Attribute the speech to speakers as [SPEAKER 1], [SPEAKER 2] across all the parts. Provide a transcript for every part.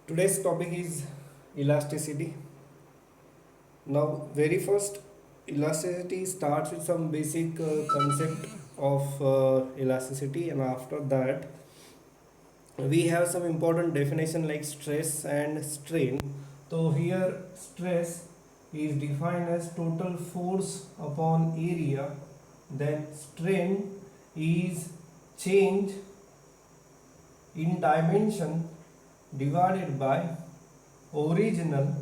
[SPEAKER 1] Today's topic is elasticity. Now, very first, elasticity starts with some basic concept of elasticity, and after that, we have some important definition like stress and strain. So, here, stress is defined as total force upon area, then strain is change in dimension divided by original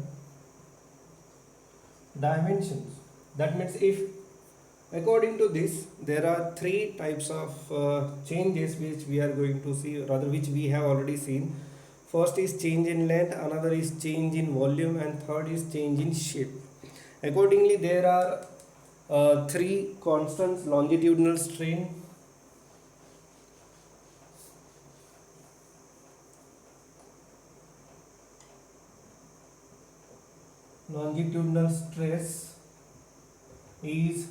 [SPEAKER 1] dimensions. That means if according to this there are three types of changes which we are going to see, rather which we have already seen. First is change in length, another is change in volume, and third is change in shape. Accordingly, there are three constants: longitudinal strain, longitudinal stress is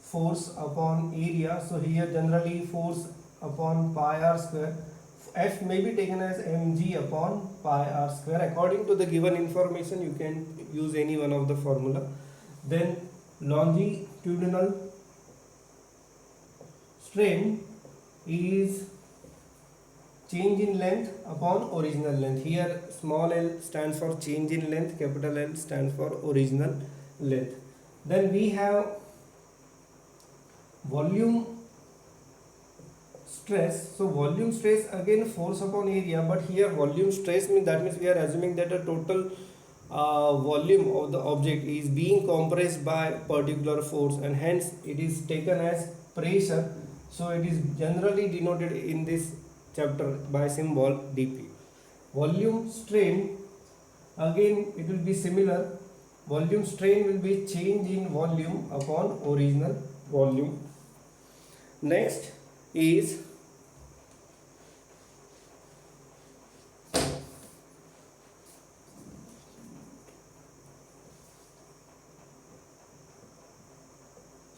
[SPEAKER 1] force upon area. So here generally force upon pi r square. F may be taken as mg upon pi r square. According to the given information, you can use any one of the formula. Then longitudinal strain is change in length upon original length. Here small l stands for change in length, capital L stands for original length. Then we have volume stress. So volume stress again force upon area, but here volume stress means, that means we are assuming that the total volume of the object is being compressed by particular force, and hence it is taken as pressure. So it is generally denoted in this chapter by symbol dp. Volume strain, again it will be similar. Volume strain will be change in volume upon original volume. Next is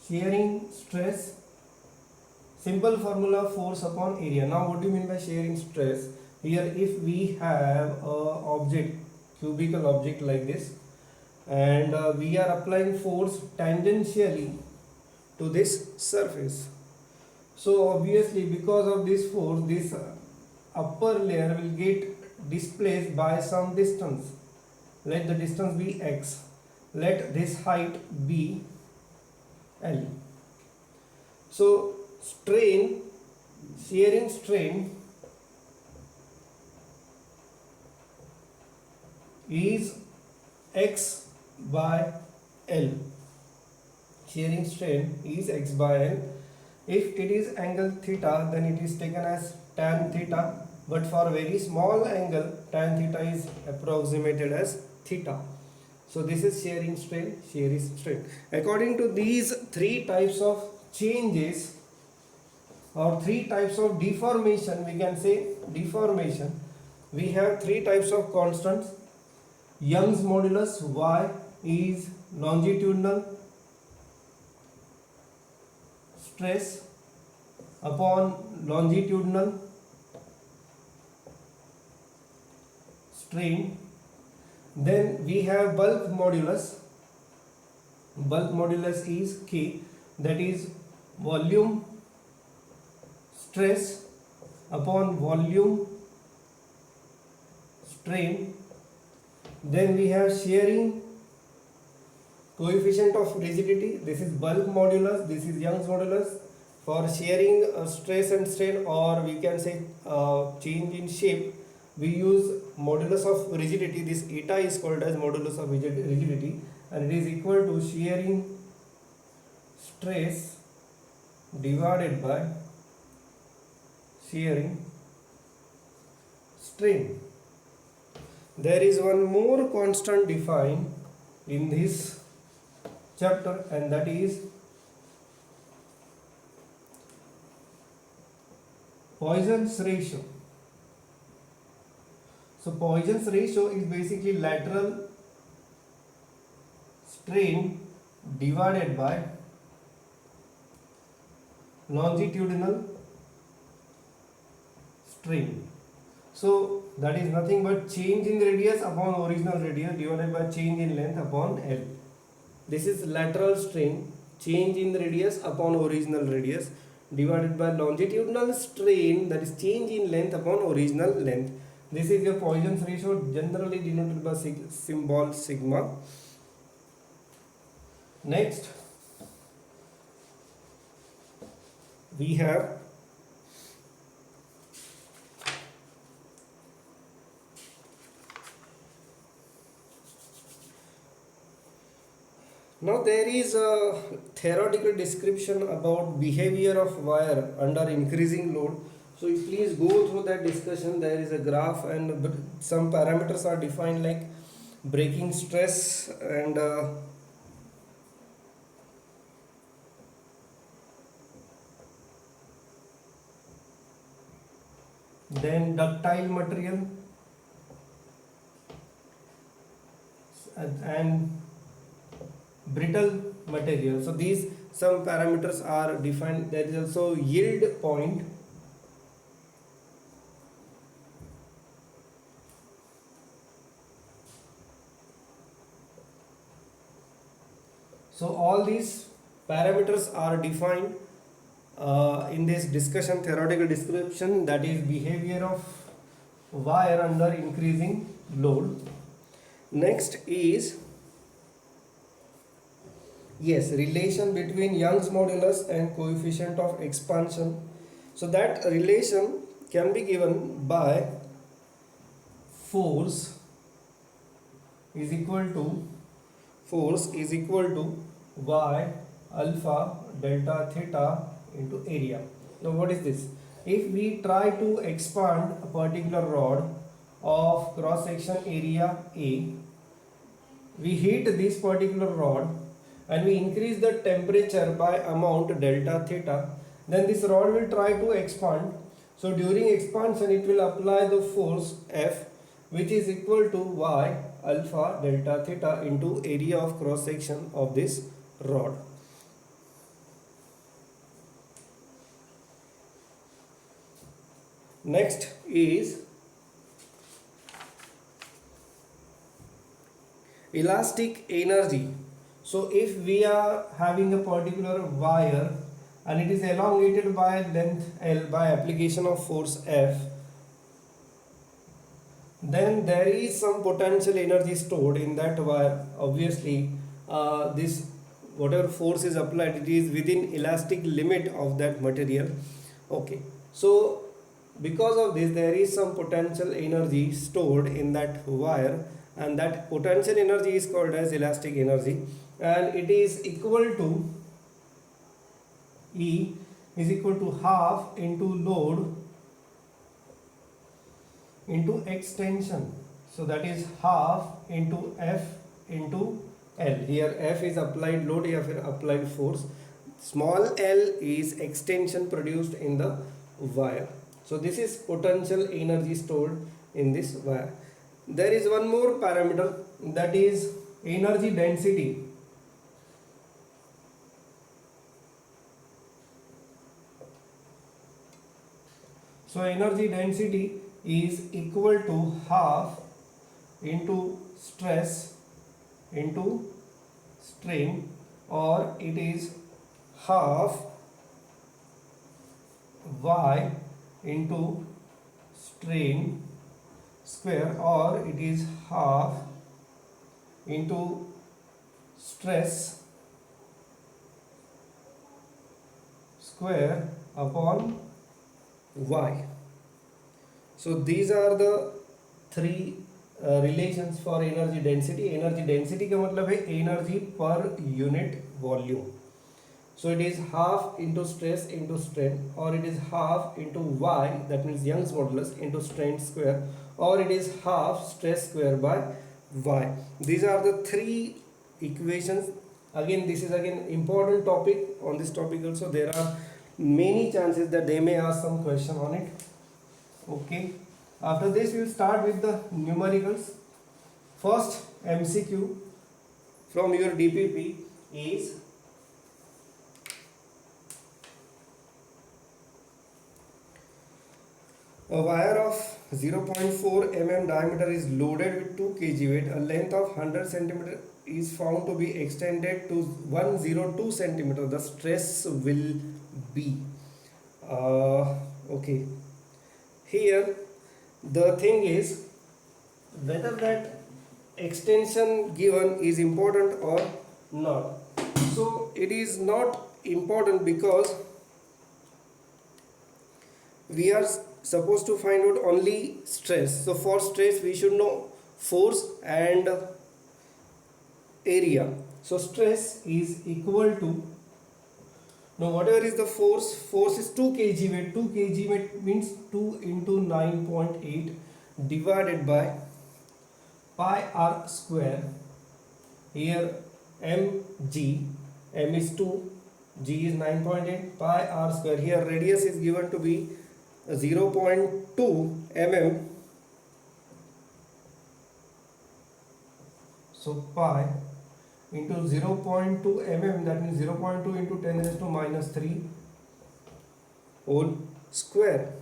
[SPEAKER 1] shearing stress. Simple formula, force upon area. Now what do you mean by shearing stress? Here if we have a object, cubical object like this, and we are applying force tangentially to this surface. So obviously because of this force, this upper layer will get displaced by some distance. Let the distance be x. Let this height be L. So strain, shearing strain is x by L. Shearing strain is x by L. If it is angle theta, then it is taken as tan theta, but for very small angle, tan theta is approximated as theta. So this is shearing strain, shearing strain. According to these three types of changes or three types of deformation, we can say deformation, we have three types of constants. Young's modulus y is longitudinal stress upon longitudinal strain. Then we have bulk modulus. Bulk modulus is K, that is volume stress upon volume strain. Then we have shearing coefficient of rigidity. This is bulk modulus, this is Young's modulus. For shearing stress and strain, or we can say change in shape, we use modulus of rigidity. This eta is called as modulus of rigidity, and it is equal to shearing stress divided by shearing strain. There is one more constant defined in this chapter, and that is Poisson's ratio. So Poisson's ratio is basically lateral strain divided by longitudinal strain. So that is nothing but change in radius upon original radius divided by change in length upon L. This is lateral strain, change in radius upon original radius divided by longitudinal strain, that is change in length upon original length. This is your Poisson's ratio, generally denoted by symbol sigma. Next we have now there is a theoretical description about behavior of wire under increasing load. So you please go through that discussion. There is a graph and some parameters are defined like breaking stress and then ductile material and brittle material. So these some parameters are defined. There is also yield point. So all these parameters are defined in this discussion, theoretical description, that is behavior of wire under increasing load. Next is relation between Young's modulus and coefficient of expansion. So that relation can be given by force is equal to y alpha delta theta into area. Now what is this? If we try to expand a particular rod of cross section area A, we heat this particular rod and we increase the temperature by amount delta theta, then this rod will try to expand. So during expansion it will apply the force F, which is equal to y alpha delta theta into area of cross section of this rod. Next is elastic energy. So if we are having a particular wire and it is elongated by length L by application of force F, then there is some potential energy stored in that wire. Obviously this whatever force is applied, it is within elastic limit of that material. Okay, so because of this there is some potential energy stored in that wire, and that potential energy is called as elastic energy, and it is equal to E is equal to half into load into extension. So that is half into F into L. Here F is applied load, here applied force. Small l is extension produced in the wire. So this is potential energy stored in this wire. There is one more parameter, that is energy density. So energy density is equal to half into stress into strain, or it is half y into strain square, or it is half into stress square upon y. So these are the three relations for energy density. Energy density का मतलब है energy per unit volume. So it is half into stress into strain, or it is half into y, that means Young's modulus, into strain square, or it is half stress square by y. These are the three equations. Again, this is again important topic. On this topic also there are many chances that they may ask some question on it. Okay, after this we will start with the numericals. First MCQ from your DPP is a wire of 0.4 mm diameter is loaded with 2 kg weight. A length of 100 centimeter is found to be extended to 102 centimeter. The stress will be. Okay. Here the thing is whether that extension given is important or not. So it is not important because we are supposed to find out only stress. So for stress we should know force and area. So stress is equal to, now whatever is the force is 2 kg weight. 2 kg weight means 2 into 9.8 divided by pi r square. Here mg, m is 2, g is 9.8, pi r square. Here radius is given to be 0.2 mm. So pi into 0.2 mm, that means 0.2 into 10 raised to minus 3 whole square.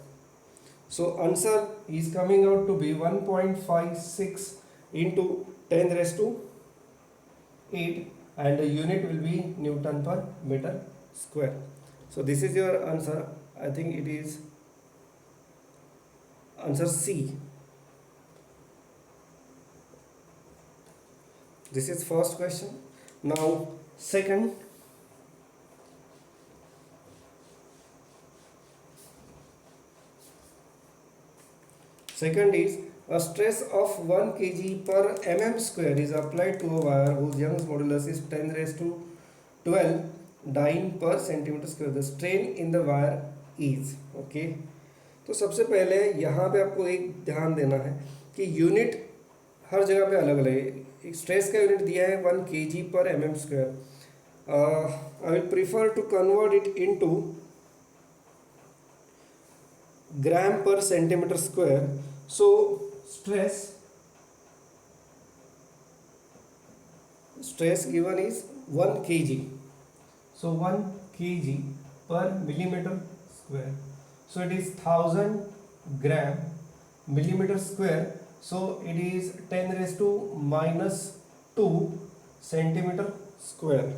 [SPEAKER 1] So answer is coming out to be 1.56 into 10 raised to 8, and the unit will be Newton per meter square. So this is your answer. I think it is answer C. This is first question. Now second. Second is a stress of 1 kg per mm square is applied to a wire whose Young's modulus is 10 raised to 12 dyne per centimeter square. The strain in the wire is. Okay. तो सबसे पहले यहाँ पे आपको एक ध्यान देना है कि यूनिट हर जगह पे अलग अलग है. स्ट्रेस का यूनिट दिया है 1 kg पर mm square. I will prefer to convert it into gram per centimeter square. So stress given is 1 kg. So 1 kg per millimeter square. So it is 1000 gram millimeter square. So it is 10 raised to minus 2 centimeter square.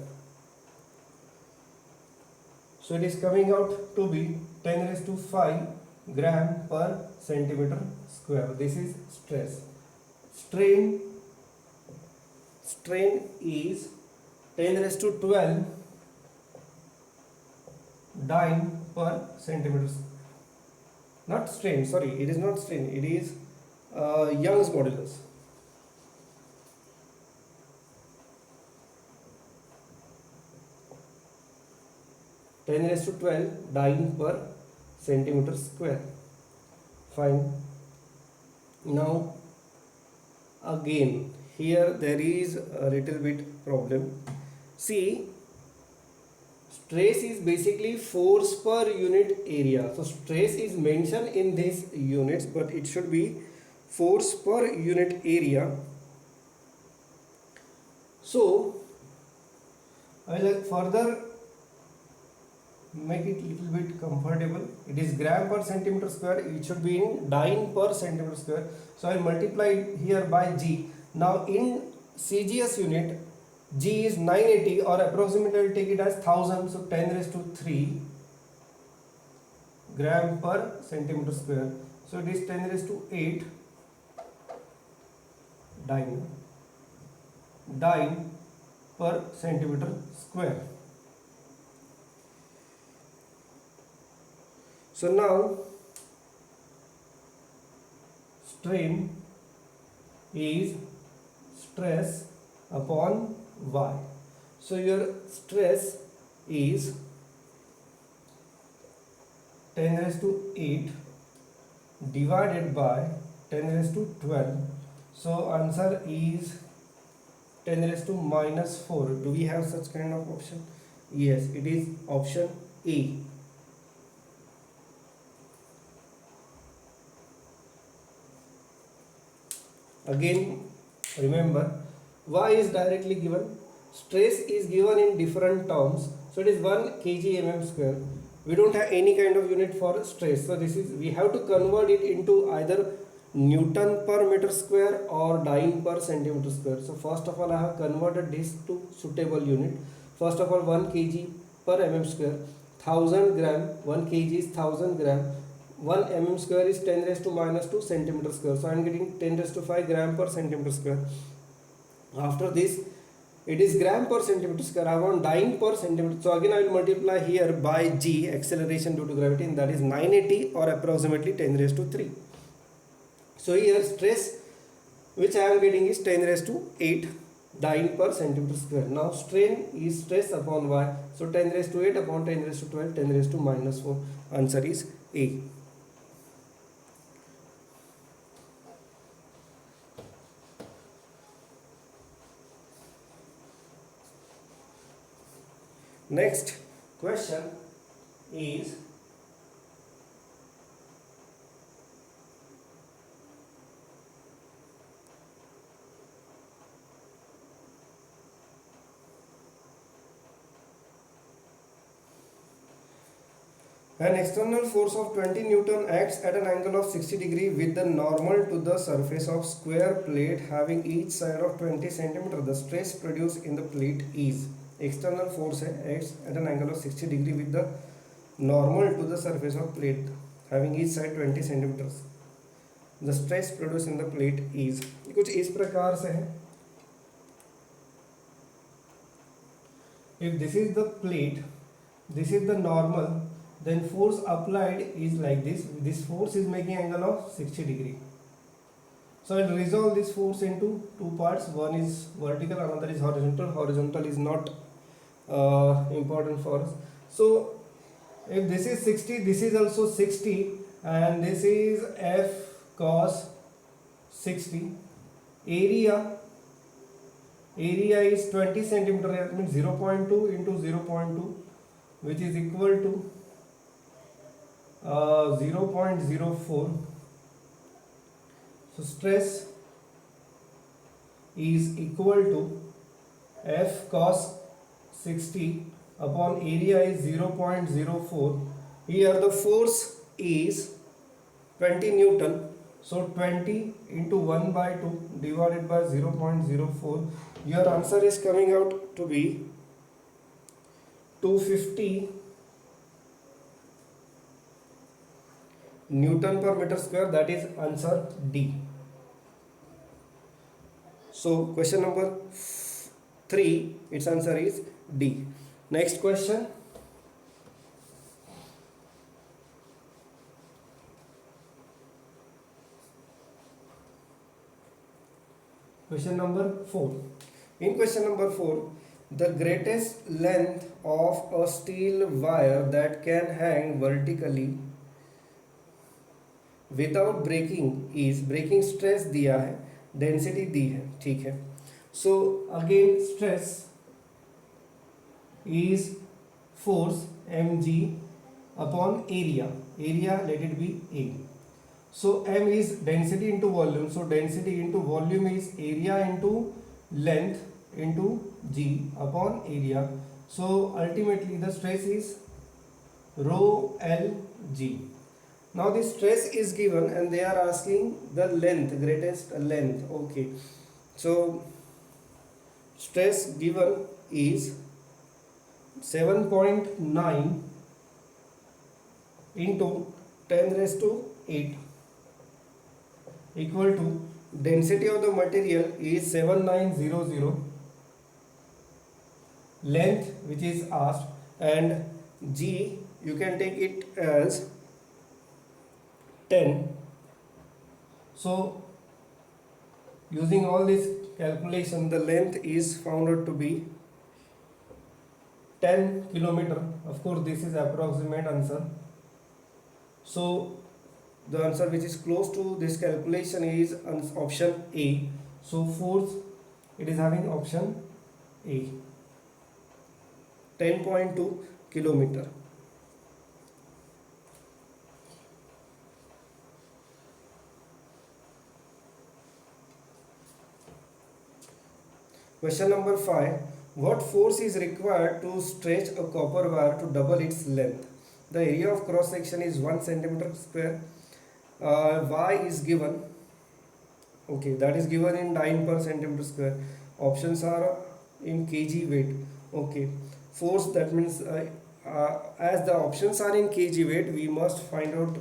[SPEAKER 1] So it is coming out to be 10 raised to 5 gram per centimeter square. This is stress. Strain is 10 raised to 12 dyne per centimeter. Not strain, sorry, it is not strain, it is Young's modulus. Ten raised to 12 dyne per centimeter square. Fine. Now again here there is a little bit problem. See, stress is basically force per unit area. So stress is mentioned in these units, but it should be force per unit area. So I will further make it little bit comfortable. It is gram per centimeter square. It should be in dyne per centimeter square. So I will multiply it here by G. Now in CGS unit, G is 980, or approximately I will take it as 1000. So 10 raised to 3 gram per centimeter square. So it is 10 raised to 8 dyne per centimeter square. So now strain is stress upon Y. So your stress is 10 raised to 8 divided by 10 raised to 12. So answer is 10 raised to minus 4. Do we have such kind of option? Yes, it is option A. Again remember, Y is directly given, stress is given in different terms. So it is 1 kg mm square. We don't have any kind of unit for stress, so this is, we have to convert it into either Newton per meter square or dyne per centimeter square. So first of all I have converted this to suitable unit. First of all 1 kg per mm square, 1000 gram, 1 kg is 1000 gram, 1 mm square is 10 raised to minus 2 centimeter square, so I am getting 10 raised to 5 gram per centimeter square. After this it is gram per centimeter square, I want dyne per centimeter, so again I will multiply here by g, acceleration due to gravity, and that is 980 or approximately 10 raised to 3. So here stress which I am getting is 10 raised to 8 dyne per centimeter square. Now strain is stress upon y, so 10 raised to 8 upon 10 raised to 12, 10 raised to minus 4, answer is A. Next question is, an external force of 20 Newton acts at an angle of 60 degree with the normal to the surface of square plate having each side of 20 centimeter. The stress produced in the plate is, external force acts at an angle of 60 degree with the normal to the surface of plate having each side 20 centimeters. The stress produced in the plate is, कुछ इस प्रकार से है. If this is the plate, this is the normal, then force applied is like this. This force is making angle of 60 degree. So I'll resolve this force into two parts. One is vertical, another is horizontal. Horizontal is not important for us. So if this is 60, this is also 60, and this is F cos 60. Area is 20 centimeter, that means 0.2 into 0.2, which is equal to 0.04. So stress is equal to F cos 60 upon area is 0.04. Here the force is 20 Newton. So 20 into 1 by 2 divided by 0.04. Your answer is coming out to be 250 Newton per meter square. That is answer D. So question number 3, its answer is D. Next question. Question number 4. In question number 4, the greatest length of a steel wire that can hang vertically without breaking is, breaking stress दिया है, density दी है, ठीक है. So again stress is force mg upon area let it be A. So m is density into volume, so density into volume is area into length into g upon area. So ultimately the stress is rho L g. Now the stress is given and they are asking the length, greatest length. Okay, so stress given is 7.9 into 10 raised to 8 equal to density of the material is 7900, length which is asked, and G you can take it as 10. So using all this calculation, the length is found out to be 10 kilometer. Of course this is approximate answer, so the answer which is close to this calculation is option A. So force, it is having option A, 10.2 kilometer. Question number 5. What force is required to stretch a copper wire to double its length? The area of cross section is 1 centimeter square. Y is given, okay, that is given in dyne per centimeter square. Options are in kg weight. Okay, force, that means as the options are in kg weight, we must find out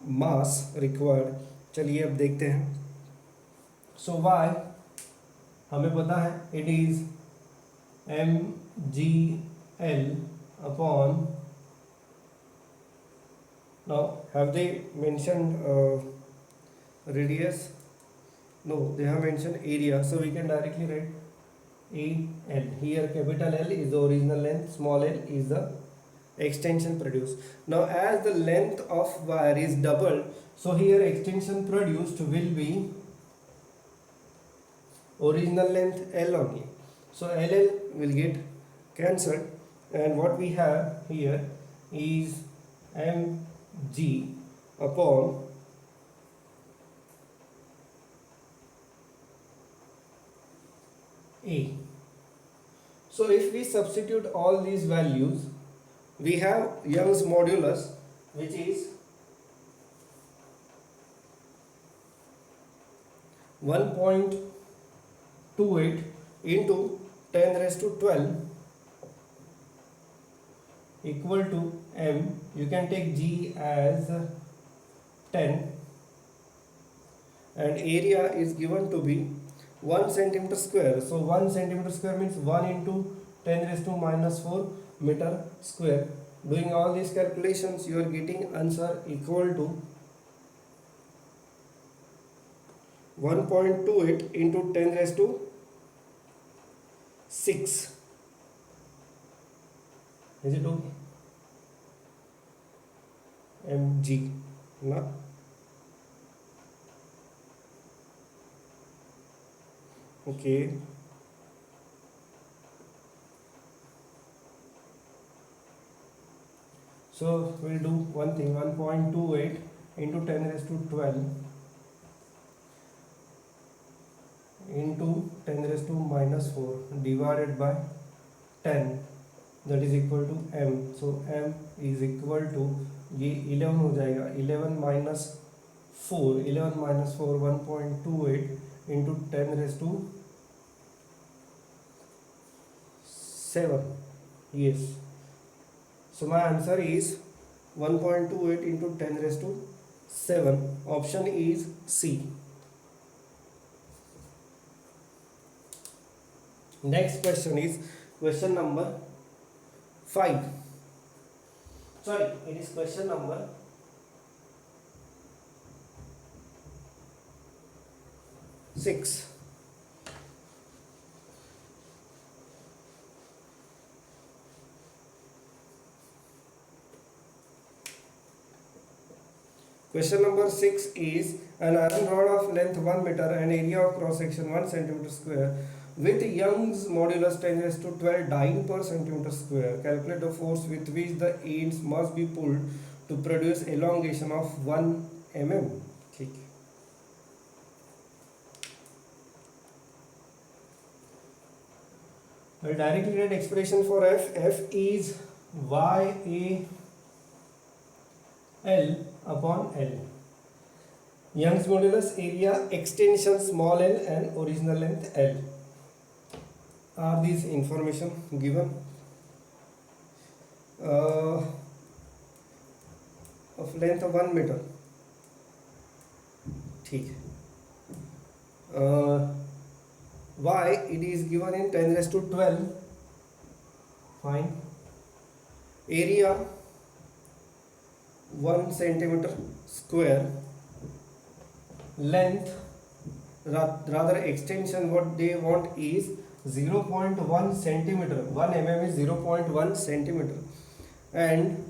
[SPEAKER 1] mass required. चलिए अब देखते हैं. So y हमें पता है, it is mgl upon, now have they mentioned radius? No, they have mentioned area, so we can directly write AL. Here capital L is the original length, small l is the extension produced. Now as the length of wire is doubled, so here extension produced will be original length L only. So LL will get cancelled, and what we have here is mg upon A. So if we substitute all these values, we have Young's modulus, which is 1.28 into 10 raised to 12 equal to m. You can take g as 10, and area is given to be 1 centimeter square. So 1 centimeter square means 1 into 10 raised to minus 4 meter square. Doing all these calculations, you are getting answer equal to 1.28 into 10 raised to 6. Is it okay? mg, na? Okay. So we'll do one thing, 1.28 into 10 raised to 12 into 10 raised to minus 4 divided by 10, that is equal to m. So m is equal to, ये 11 हो जाएगा, 11 minus 4, 1.28 into 10 raised to 7. Yes. So my answer is 1.28 into 10 raised to 7. Option is C. Next question is question number 5. Sorry, it is question number 6. Question number 6 is an iron rod of length 1 meter and area of cross section 1 centimeter square with Young's modulus 10 raised to 12 dyne per centimeter square. Calculate the force with which the ends must be pulled to produce elongation of 1 mm. ठीक. We'll directly write expression for F. F is YAL upon L. Young's modulus, area, extension small l and original length L. Are these information given? Of length of 1 meter. ठीक. Y it is given in 10 raised to 12. Fine. Area 1 centimeter square. Length, rather extension, what they want is 0.1 centimeter. 1 mm is 0.1 centimeter, and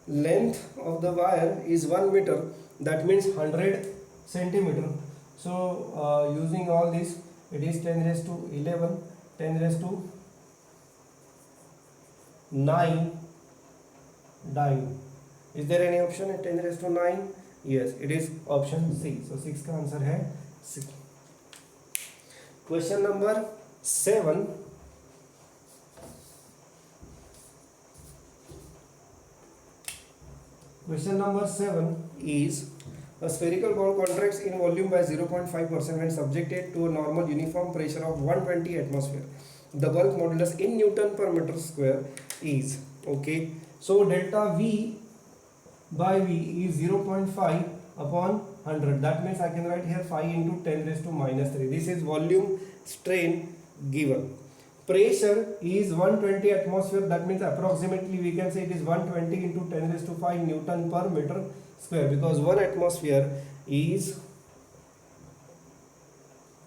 [SPEAKER 1] length of the wire is 1 meter, that means 100 centimeter. So using all this, it is 10 raised to 11, 10 raised to 9 dyne. Is there any option at 10 raised to 9? Yes, it is option C. So 6 का answer है C. Question number 7. Question number 7 is a spherical ball contracts in volume by 0.5% when subjected to a normal uniform pressure of 120 atmosphere. The bulk modulus in Newton per meter square is, okay. So delta V by V is 0.5 upon 100. That means I can write here 5 into 10 raised to minus 3. This is volume strain given. Pressure is 120 atmosphere. That means approximately we can say it is 120 into 10 raised to 5 Newton per meter square, because 1 atmosphere is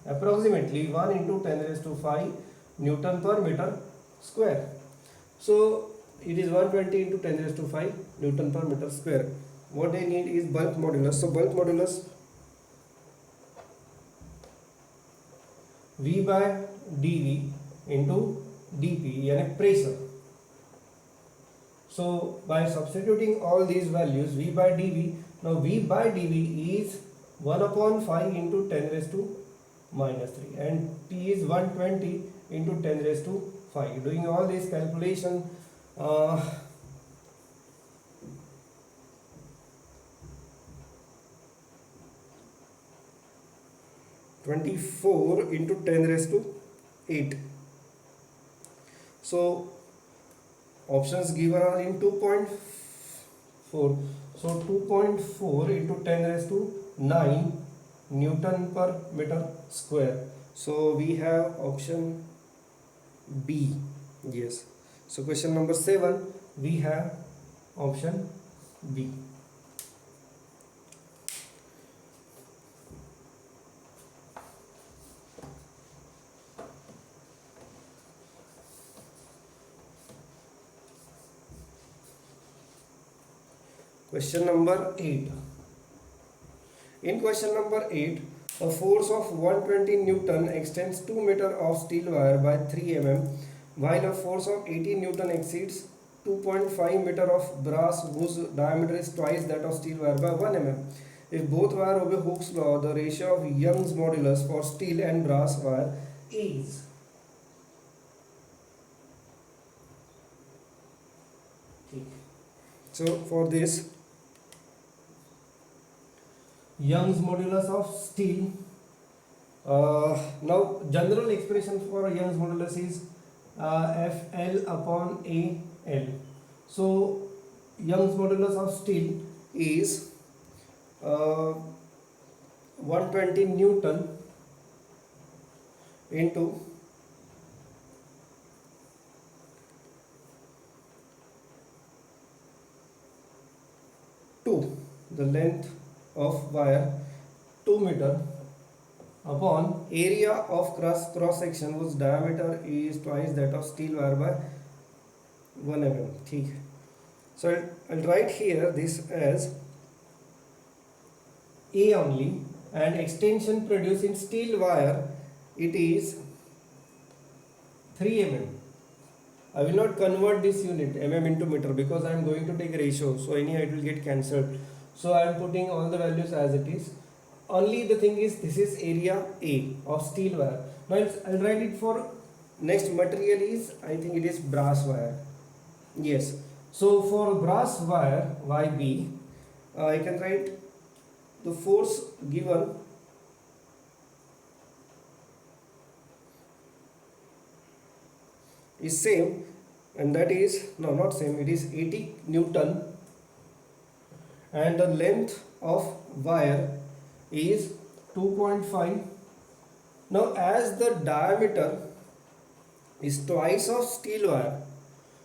[SPEAKER 1] approximately 1 into 10 raised to 5 Newton per meter square. So it is 120 into 10 raised to 5 Newton per meter square. What they need is bulk modulus. So bulk modulus V by dV into dP, यानी pressure. So by substituting all these values, V by dV, now V by dV is 1 upon 5 into 10 raised to minus 3, and P is 120 into 10 raised to 5. Doing all these calculation, 24 into 10 raised to 8. So options given are in 2.4. So 2.4 into 10 raised to 9 Newton per meter square. So we have option B. Yes. So question number 7, we have option B. Question number 8. In question number 8, a force of 120 Newton extends 2 meter of steel wire by 3 mm, while a force of 80 Newton exceeds 2.5 meter of brass whose diameter is twice that of steel wire by 1 mm. If both wire obey Hooke's law, the ratio of Young's modulus for steel and brass wire is. So for this, Young's modulus of steel, now general expression for Young's modulus is FL upon AL. So Young's modulus of steel is 120 Newton into the length of wire 2 meter upon area of cross section whose diameter is twice that of steel wire by 1 mm. ठीक है. So I'll write here this as A only, and extension produced in steel wire, it is 3 mm. I will not convert this unit mm into meter because I am going to take ratio, so anyhow it will get cancelled. So I am putting all the values as it is. Only the thing is, this is area A of steel wire. Now I'll write it for next material is, I think it is brass wire. Yes. So for brass wire YB, I can write the force given is same, and that is, no, not same, it is 80 Newton, and the length of wire is 2.5. Now as the diameter is twice of steel wire,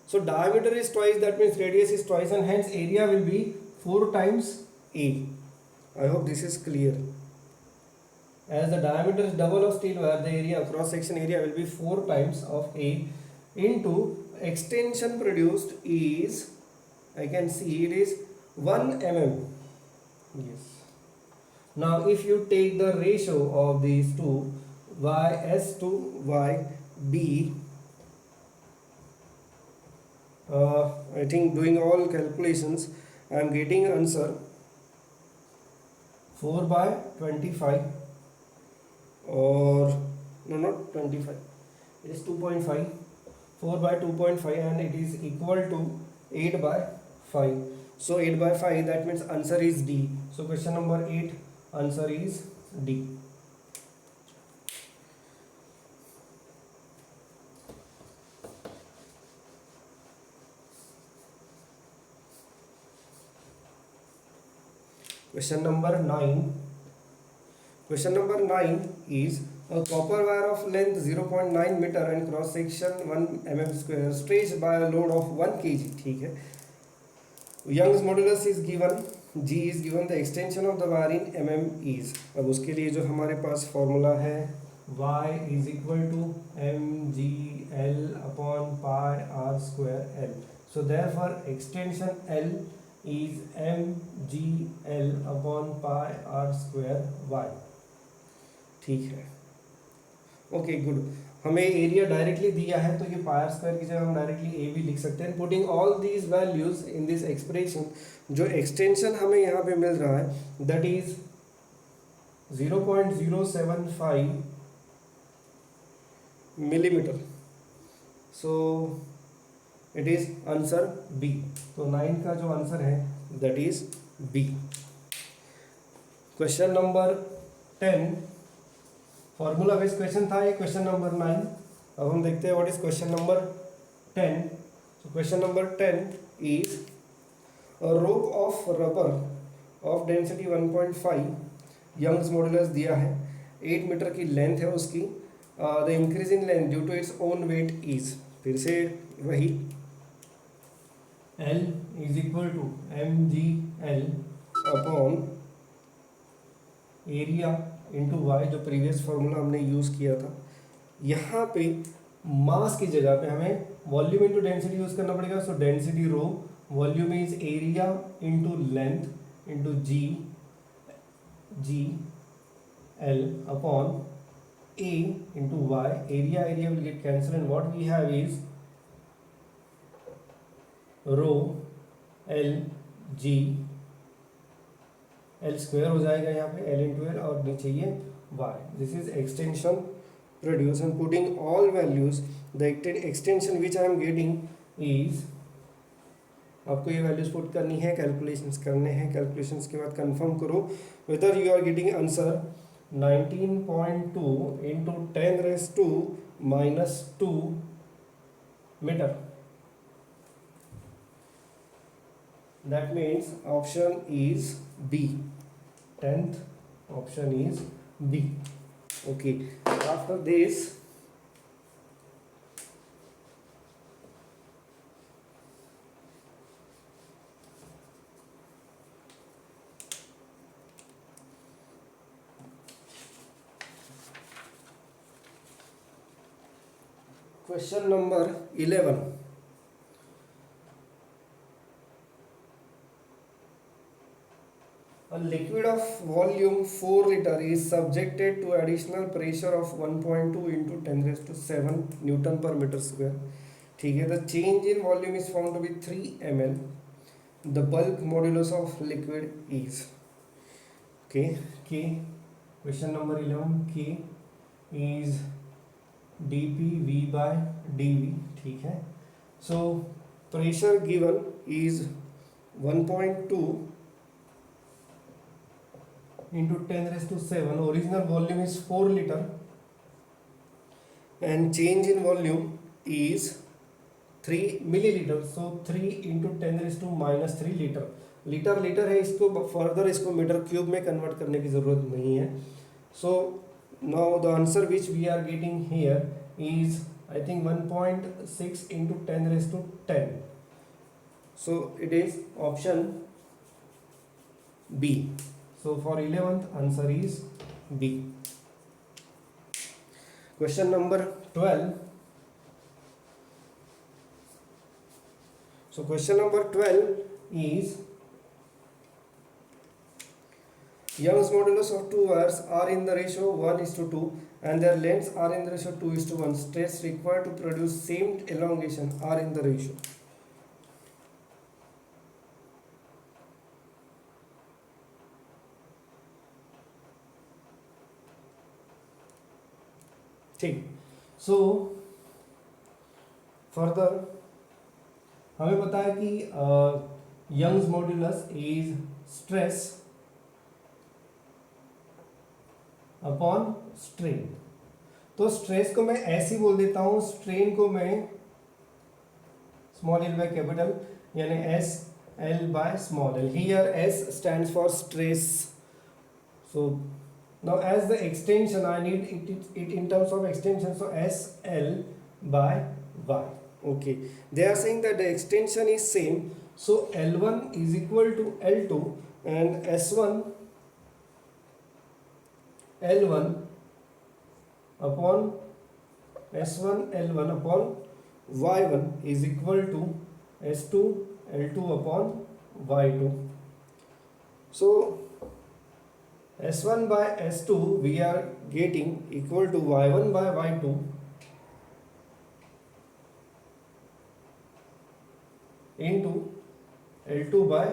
[SPEAKER 1] so diameter is twice, that means radius is twice, and hence area will be 4 times A. I hope this is clear. As the diameter is double of steel wire, the area, cross section area will be 4 times of A into extension produced is, I can see it is 1 mm. Yes. Now if you take the ratio of these two, YS to YB, I think doing all calculations I am getting answer 4 by 25, or no, not 25, it is 2.5, 4 by 2.5, and it is equal to 8 by 5. So 8 by 5, that means answer is D. So question number 8, answer is D. Question number 9. Question number 9 is a copper wire of length 0.9 meter and cross section 1 mm square stretched by a load of 1 kg. ठीक है. Young's modulus is given, G is given, the extension of the wire in mm is. अब उसके लिए जो हमारे पास formula है y is equal to mgl upon pi r square l. So therefore extension L is mgl upon pi r square y. ठीक है. Okay good. हमें area directly दिया है तो ये पायर स्क्वायर की जगह हम डायरेक्टली ए भी लिख सकते हैं. Putting all these values in this expression, जो एक्सटेंशन हमें यहाँ पे मिल रहा है that is 0.075 millimetre. So it is answer B. तो 9 का जो आंसर है that is B. Question number 10 formula based question था ये, क्वेश्चन नंबर 9. अब हम देखते हैं what is question number 10. So question number 10 is a rope of rubber of density 1.5, Young's modulus दिया है, 8 मीटर की लेंथ है उसकी. The increase in length due to its own weight is, फिर से वही L is equal to mgl upon area into Y, जो previous formula हमने यूज़ किया था. यहाँ पे मास की जगह पे हमें वॉल्यूम इंटू डेंसिटी यूज़ करना पड़ेगा. So density rho, volume is area into length into G L upon A into Y. Area will get cancel and what we have is rho L G L square हो जाएगा यहाँ पे L into L और नीचे ये Y. This is extension produce and putting all values. The extension which I am getting is, आपको ये values put करनी है, कैलकुलेशंस करने हैं. कैलकुलेशंस के बाद कंफर्म करो whether you are getting answer 19.2 into 10⁻² metre. That means option is B. 10th option is B. Okay. After this, question number 11. A liquid of volume 4 liter is subjected to additional pressure of 1.2 into 10⁷ Newton per meter square. ठीक है. The change in volume is found to be 3 ml. The bulk modulus of liquid is. Okay. K. Question number 11. K is dpv by dv. ठीक है. So pressure given is 1.2 into 10⁷. Original volume is 4 liter and change in volume is 3 milliliter. So 3 into 10⁻³ litre. Litre है, इसको further इसको metre cube में convert करने की ज़रूरत नहीं है. So now the answer which we are getting here is I think 1.6 into 10⁻10. So it is option B. So for 11th answer is B. Question number 12. So question number 12 is Young's modulus of two wires are in the ratio 1:2 and their lengths are in the ratio 2:1. Stress required to produce same elongation are in the ratio. ठीक. So further हमें पता है कि Young's modulus is stress upon strain. तो stress को मैं ऐसे ही बोल देता हूं, स्ट्रेन को मैं स्मॉल एल बाय कैपिटल यानी S L by small L. Here S stands for stress. So now as the extension I need it in terms of extension, so SL by Y. Okay, they are saying that the extension is same, so L1 is equal to L2 and S1 L1 upon S1 L1 upon Y1 is equal to S2 L2 upon Y2. So S1 by S2 we are getting equal to Y1 by Y2 into L2 by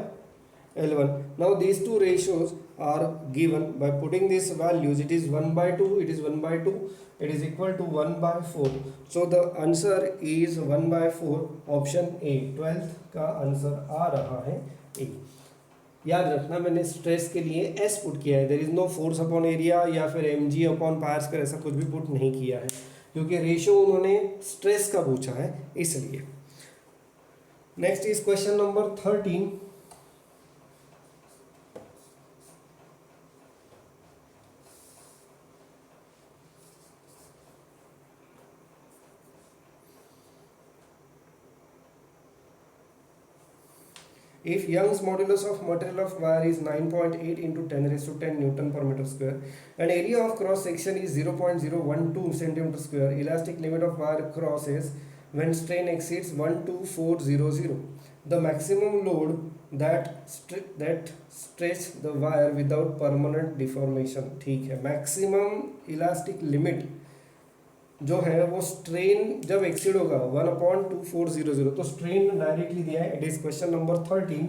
[SPEAKER 1] L1. Now these two ratios are given by putting these values. It is 1 by 2, it is 1 by 2, it is equal to 1 by 4. So the answer is 1 by 4, option A. 12th का answer आ रहा है A. याद रखना मैंने stress के लिए S put किया है, there is no force upon area या फिर M G upon pi r square, ऐसा कुछ भी पुट नहीं किया है क्योंकि रेशियो उन्होंने स्ट्रेस का पूछा है इसलिए। Next is question number 13। If Young's modulus of material of wire is 9.8 into 10 raised to 10 Newton per meter square and area of cross section is 0.012 centimeter square, elastic limit of wire crosses when strain exceeds 12400. The maximum load that stretch the wire without permanent deformation. ठीक है, maximum elastic limit जो है वो strain जब exceed होगा 1/2400, तो strain directly दिया है, इट इज क्वेश्चन नंबर 13।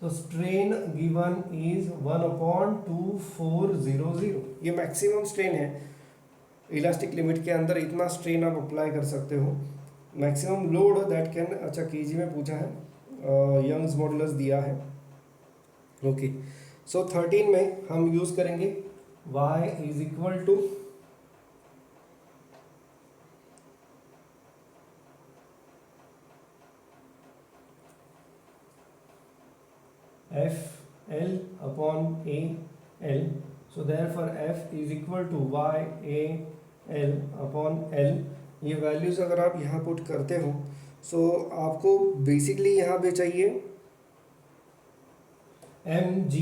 [SPEAKER 1] तो स्ट्रेन गिवन इज 1/2400, ये मैक्सिमम स्ट्रेन है। इलास्टिक लिमिट के अंदर इतना स्ट्रेन आप अप्लाई कर सकते हो। मैक्सिमम लोड दैट कैन, अच्छा केजी में पूछा है, यंग्स मॉडुलस दिया है। ओके, सो 13 में हम यूज करेंगे y is equal to F L upon A L. So therefore F is equal to Y A L upon L. ये वैल्यूज अगर आप यहाँ पुट करते हो सो आपको बेसिकली यहाँ पे चाहिए mg,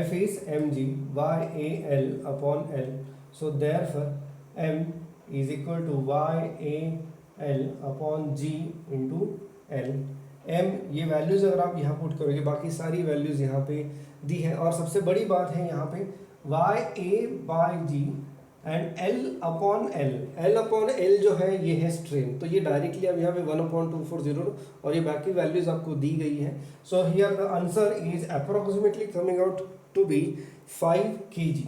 [SPEAKER 1] F is mg, Y A L upon L. So therefore m is equal to Y A L upon g into L. m ये वैल्यूज अगर आप यहाँ पुट करोगे, बाकी सारी वैल्यूज यहाँ पे दी है। और सबसे बड़ी बात है यहाँ पे Y A by G and L upon L. L upon L जो है ये है स्ट्रेन, तो ये डायरेक्टली अब यहाँ पे 1/2400 और ये बाकी वैल्यूज आपको दी गई है। So here the answer is approximately coming out to be 5 kg।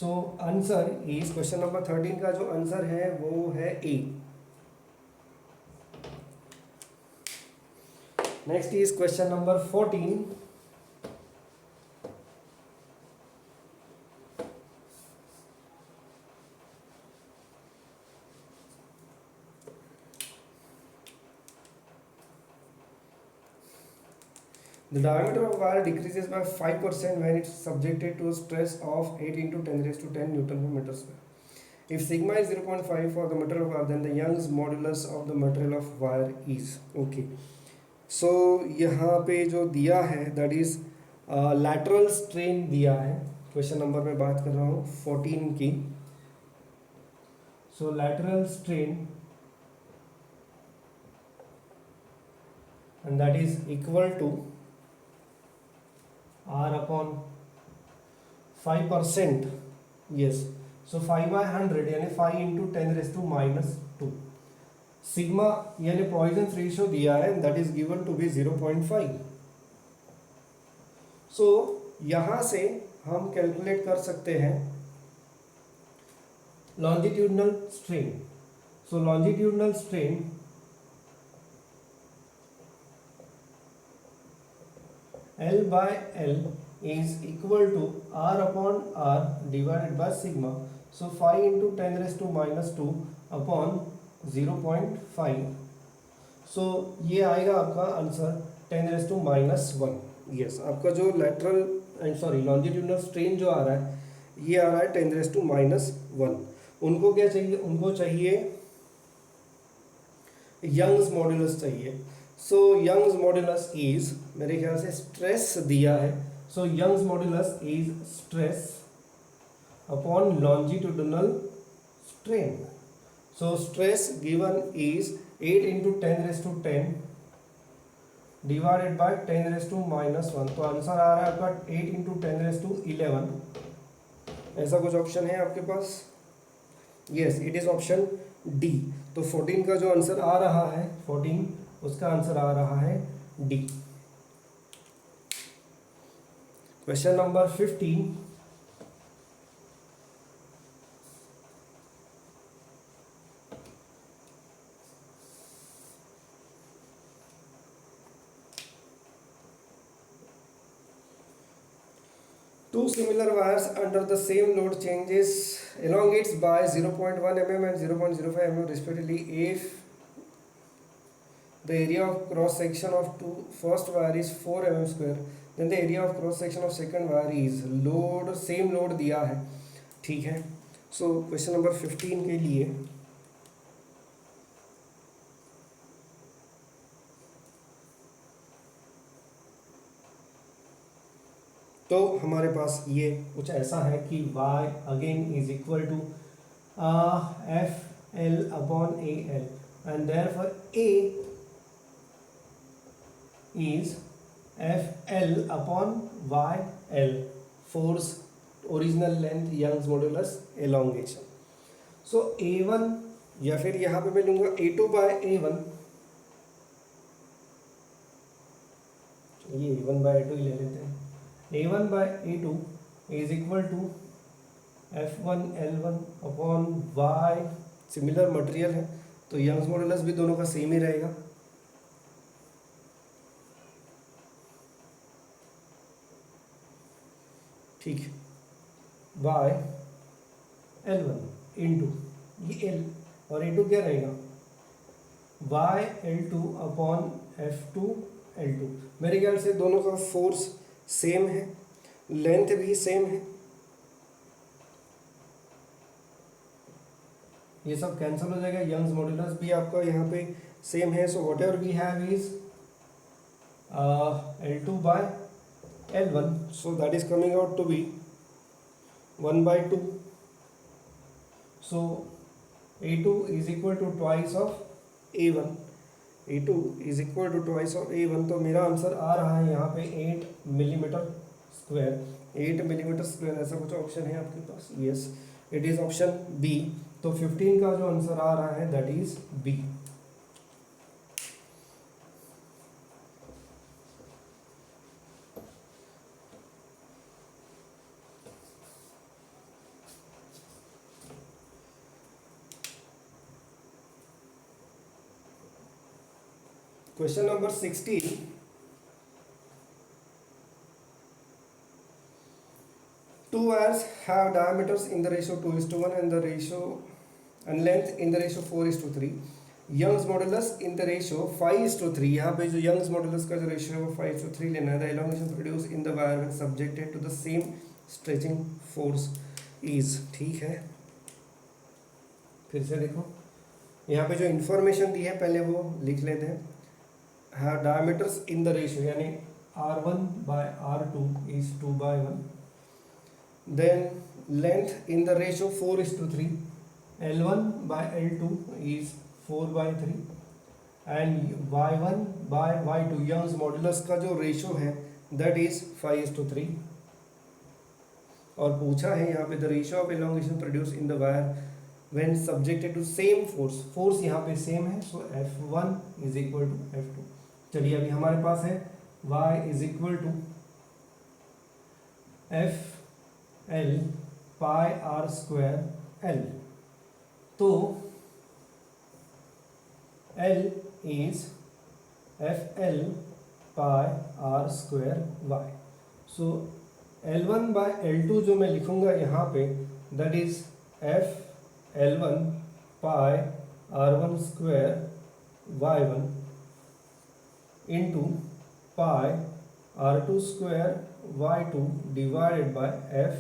[SPEAKER 1] So answer is question number 13 का जो आंसर है वो है ए। Next is question number 14. The diameter of wire decreases by 5% when it's subjected to a stress of 8 into 10 raised to 10 Newton per meter square. If sigma is 0.5 for the material of wire, then the Young's modulus of the material of wire is okay. सो यहाँ पे जो दिया है that is lateral strain दिया है। Question number में बात कर रहा हूँ 14 की। So lateral strain and that is equal to R upon 5%। Yes, so 5/100 यानी 5 into 10⁻⁻²। सिग्मा यानी पॉइजन्स रेशियो दिया है that is given to be 0.5। So यहां से हम कैलकुलेट कर सकते हैं longitudinal strain. So longitudinal strain L by L is equal to R upon R divided by sigma. So 5 into 10 raised to minus 2 upon 0.5. So ये आएगा आपका answer 10 raise to minus 1. Yes, आपका जो lateral and sorry longitudinal strain जो आ रहा है ये आ रहा है 10 रेज टू माइनस 1. उनको क्या चाहिए? उनको चाहिए यंग्स मॉड्यूलस चाहिए. सो यंग्स मॉड्यूलस इज, मेरे ख्याल से स्ट्रेस दिया है. So Young's modulus is stress upon longitudinal strain. So stress given is 8 into 10 raised to 10 divided by 10 raised to minus 1. तो आंसर आ रहा है आपका 8 into 10 raised to 11. ऐसा कुछ ऑप्शन है आपके पास? Yes, it is option D. तो 14 का जो आंसर आ रहा है 14, उसका आंसर आ रहा है D. Question number 15. Two similar wires under the same load elongates by 0.1 mm and 0.05 mm respectively. If the area of cross section of first wire is 4 mm square, then the area of cross section of second wire is same load दिया है. ठीक है. So question number 15 के लिए तो हमारे पास ये कुछ ऐसा है कि y again is equal to F L upon A L and therefore a is FL upon YL, force, original length, Young's modulus, elongation. So A1 या फिर यहाँ पे मैं लूँगा A2 by A1, ये A1 by A2 ही ले लेते हैं. A1 by A2 is equal to F1 L1 upon Y. Similar material है तो यंग्स मॉडुलस भी दोनों का सेम ही रहेगा. ठीक है. Y L1 इंटू ये L और A2 क्या रहेगा? Y L2 upon F2 L2. मेरे ख्याल से दोनों का फोर्स सेम है, लेंथ भी सेम है. ये सब कैंसिल हो जाएगा. यंग्स मॉड्यूलस भी आपका यहाँ पे सेम है. So whatever we have is L2 by L1. So that is coming out to be 1 by 2. So A2 is equal to twice of A1. A2 is equal to twice of A1. तो मेरा answer आ रहा है यहाँ पे 8 millimetre square. 8 millimetre square ऐसा कुछ option है आपके पास? Yes, it is option B. तो 15 का जो आंसर आ रहा है that is B. Question number 16. Two wires have diameters in the ratio 2:1 and length in the ratio 4:3. Young's modulus in the ratio 5:3. यहाँ पे जो Young's modulus का जो ratio है वो 5:3 लेना है. The elongation produced in the wire when subjected to the same stretching force is. ठीक है, फिर से देखो यहाँ पे जो इंफॉर्मेशन दी है पहले वो लिख लेते हैं. have diameters in the ratio यानी R1 by R2 is 2 by 1. Then length in the ratio 4:3. L1 by L2 is 4 by 3 and Y1 by Y2 Young's modulus का जो रेशो है that is 5:3. और पूछा है यहाँ पे the ratio of elongation produced in the wire when subjected to same force. Force यहाँ पे सेम है. so F1 is equal to F2. चलिए अभी हमारे पास है y is equal to F L pi R square L. तो L is F L pi R square Y. So L1 by L2 जो मैं लिखूंगा यहाँ पे, that is F L1 pi R1 square Y1 into pi R2 square Y2 divided by F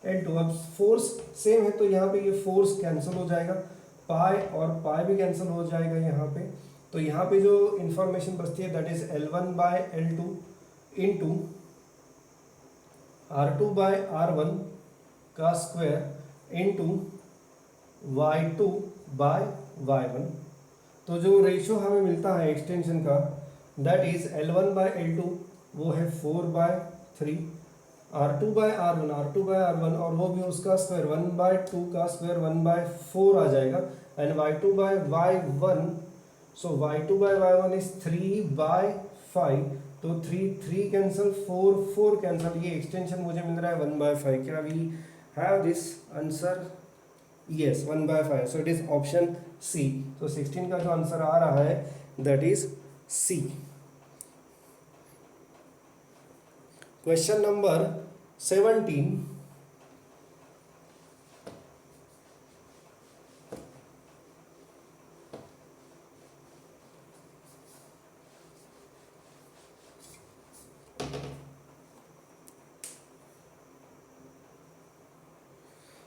[SPEAKER 1] L2। अब force same है तो यहाँ पे ये फोर्स कैंसिल हो जाएगा, पाई और पाई भी कैंसिल हो जाएगा यहाँ पे। तो यहाँ पे जो इंफॉर्मेशन बचती है that is L1 by L2 into R2 by R1 का square into Y2 by Y1। तो जो रेशियो हमें मिलता है एक्सटेंशन का that is L1 by L2 वो है 4/3, R2 बाय R1 और वो भी उसका स्क्वायर 1/2 का स्क्वायर 1/4 आ जाएगा, and Y2 by Y1, so Y2 by Y1 is 3/5। तो 3 कैंसिल, 4 कैंसिल, ये एक्सटेंशन मुझे मिल रहा है 1/5। क्या we have this answer? Yes, 1/5। So it is option C. तो 16 का जो आंसर आ रहा है that is C. Question number 17।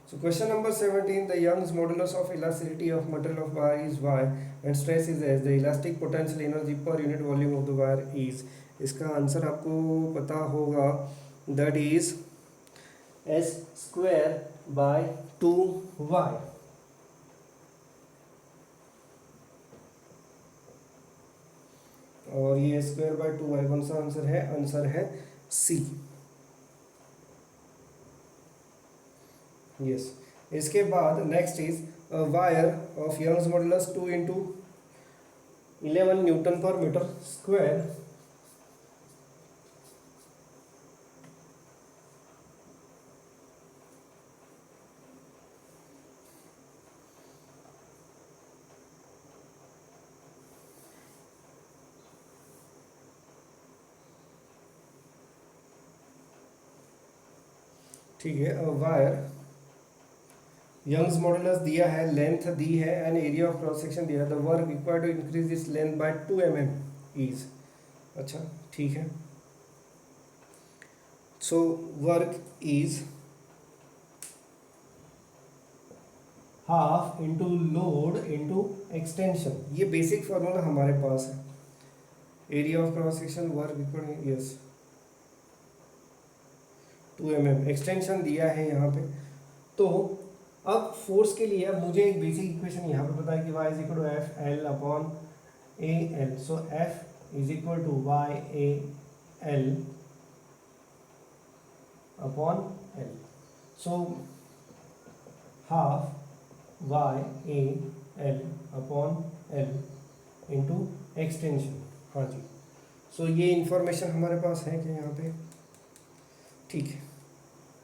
[SPEAKER 1] So question number 17, the Young's modulus of elasticity of material of wire is y and stress is s. The elastic potential energy per unit volume of the wire is. इसका answer आपको पता होगा, that is s square by 2y। और ये square by 2y कौन सा answer है? Answer है सी। यस। इसके बाद next is wire of Young's modulus 2 into 11 newton per metre square. ठीक है, वायर यंग्स मॉडुलस दिया है, लेंथ दी है and area of cross section दिया है। The work required to increase this length by 2 mm is. अच्छा ठीक है, so work is half into load into extension. ये बेसिक फॉर्मूला हमारे पास है। Area of cross section, work required, yes 2 mm, extension दिया है यहाँ पे। तो अब फोर्स के लिए अब मुझे एक बेसिक इक्वेशन यहाँ पे पता है कि y is equal to F L upon A L. So f is equal to Y A L upon L. So half Y A L upon L into extension. हाँ जी, सो ये इंफॉर्मेशन हमारे पास है क्या यहाँ पे? ठीक है,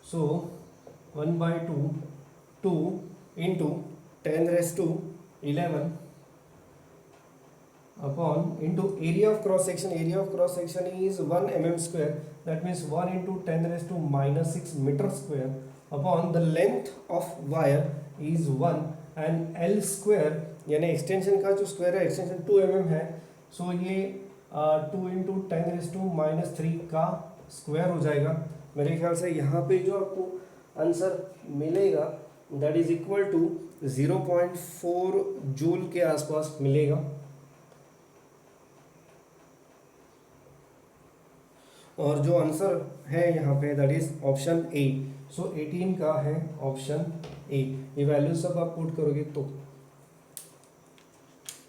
[SPEAKER 1] so 1/2 2 into 10⁻11 upon into area of cross section. Area of cross section is 1 mm square, that means 1 into 10⁻⁻6 metre square upon the length of wire is 1 and L square, यानी एक्सटेंशन का जो स्क्वायर है, extension 2 mm है। सो ये 2 into 10⁻³ का square हो जाएगा। मेरे ख्याल से यहाँ पे जो आपको आंसर मिलेगा that is equal to 0.4 joule के आसपास मिलेगा। और जो आंसर है यहाँ पे that is option A. So 18 का है ऑप्शन ए। ये वैल्यू सब आप पुट करोगे तो।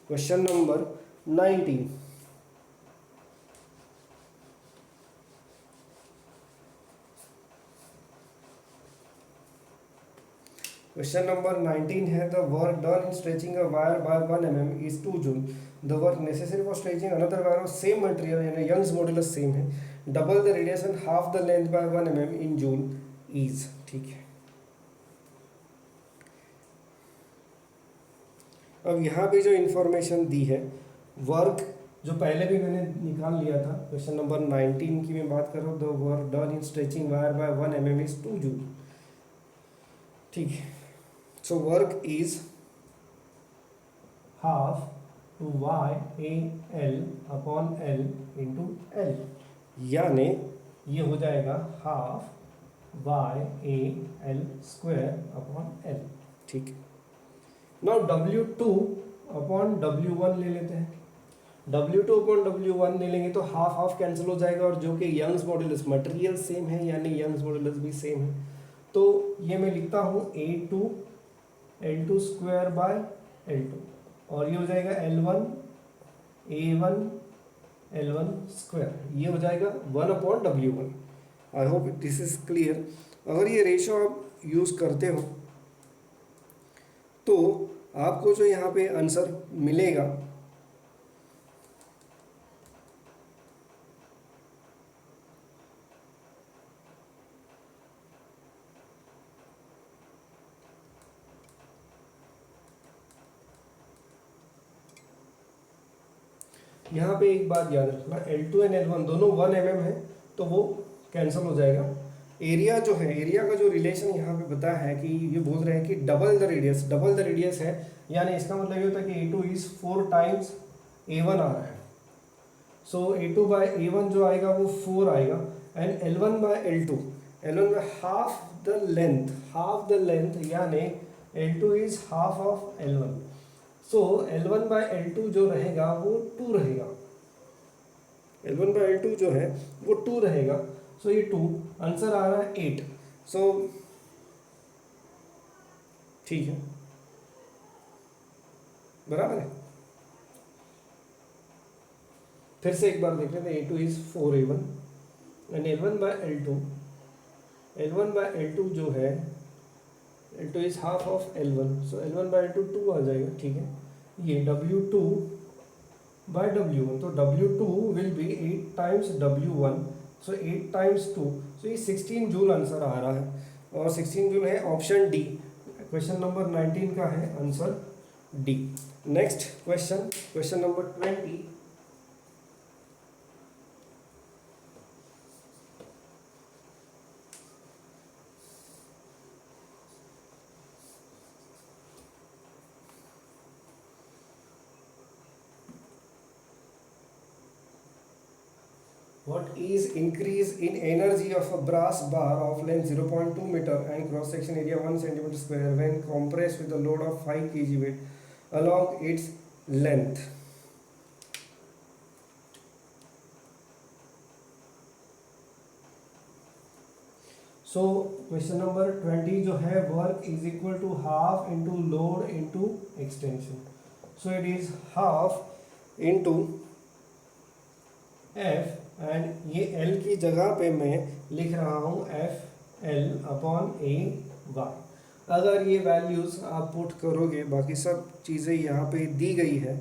[SPEAKER 1] Question number 19। क्वेश्चन नंबर 19 है, the work done in stretching a wire by 1 mm is 2 joule. The work necessary for stretching another wire of same material, यानी Young's modulus same है, double the radiation half the length by 1 mm in joule is. ठीक है, अब यहाँ पे जो information दी है, work जो पहले भी मैंने निकाल लिया था, क्वेश्चन नंबर 19 की मैं बात कर रहा हूँ, the work done in stretching wire by 1 mm is 2 joule. ठीक है, so work is half Y A L upon L into L, यानी ये हो जाएगा half Y A L square upon L. ठीक है, नाउ W2 अपॉन W1 ले लेते हैं। W2 अपॉन W1 ले लेंगे तो हाफ हाफ कैंसिल हो जाएगा, और जो कि यंग्स मॉड्यूलस मटेरियल सेम है यानी यंग्स मॉड्यूलस भी सेम है, तो ये मैं लिखता हूँ A2 L2 square by L2, और ये हो जाएगा L1 A1 L1 स्क्वायर, ये हो जाएगा 1 upon W1। I hope this is clear. अगर ये रेशो आप यूज़ करते हो तो आपको जो यहाँ पे आंसर मिलेगा यहाँ पे एक बात याद रखना, L2 एंड L1 दोनों 1 mm है तो वो कैंसिल हो जाएगा। एरिया जो है, एरिया का जो रिलेशन यहाँ पे बताया है कि ये बोल रहे हैं कि डबल द रेडियस है, यानी इसका मतलब ये होता है कि A2 इज 4 टाइम्स A1 आ रहा है। सो A2 बाय A1 जो आएगा वो 4 आएगा, एंड L1 बाय L1 में हाफ द लेंथ यानी L2 is half of L1। So L1 by L2 जो रहेगा वो 2 रहेगा, L1 बाय L2 जो है वो 2 रहेगा। सो ये 2, आंसर आ रहा है 8। सो ठीक है, बराबर है। फिर से एक बार देख लेते हैं, A2 is 4A1 and L1 by L2 जो है L2 is half of L1, so L1 by L2 2 आ जाएगा। ठीक है, ये W2 बाय W1, तो W2 will be 8 times W1, so 8 times 2, so ये 16 जूल आंसर आ रहा है, और 16 जूल है ऑप्शन डी। क्वेश्चन नंबर 19 का है answer D. Next question number 20। What is increase in energy of a brass bar of length 0.2 meter and cross section area 1 centimeter square when compressed with a load of 5 kg weight along its length? So question number 20 जो है, work is equal to half into load into extension. So it is half into F, and ये L की जगह पे मैं लिख रहा हूँ FL अपॉन AY। अगर ये वैल्यूज़ आप पुट करोगे, बाकी सब चीज़ें यहाँ पे दी गई है,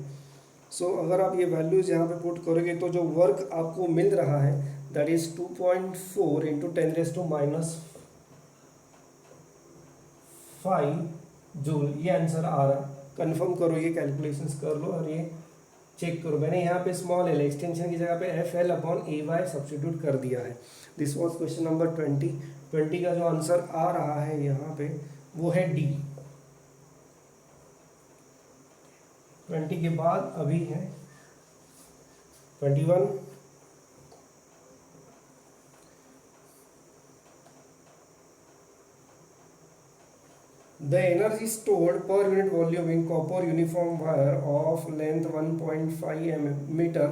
[SPEAKER 1] सो अगर आप ये वैल्यूज़ यहाँ पे पुट करोगे तो जो वर्क आपको मिल रहा है दैट इज़ 2.4 इंटू 10⁻⁵ जूल, ये आंसर आ रहा है। कंफर्म करो, ये कैलकुलेशंस कर लो और ये चेक करो। मैंने यहाँ पे स्मॉल एल एक्सटेंशन की जगह पे FL अपॉन AY सब्स्टिट्यूट कर दिया है। दिस वाज क्वेश्चन नंबर 20 का जो आंसर आ रहा है यहाँ पे वो है डी। 20 के बाद अभी है 21। The energy stored per unit volume in copper uniform wire of length 1.5 meter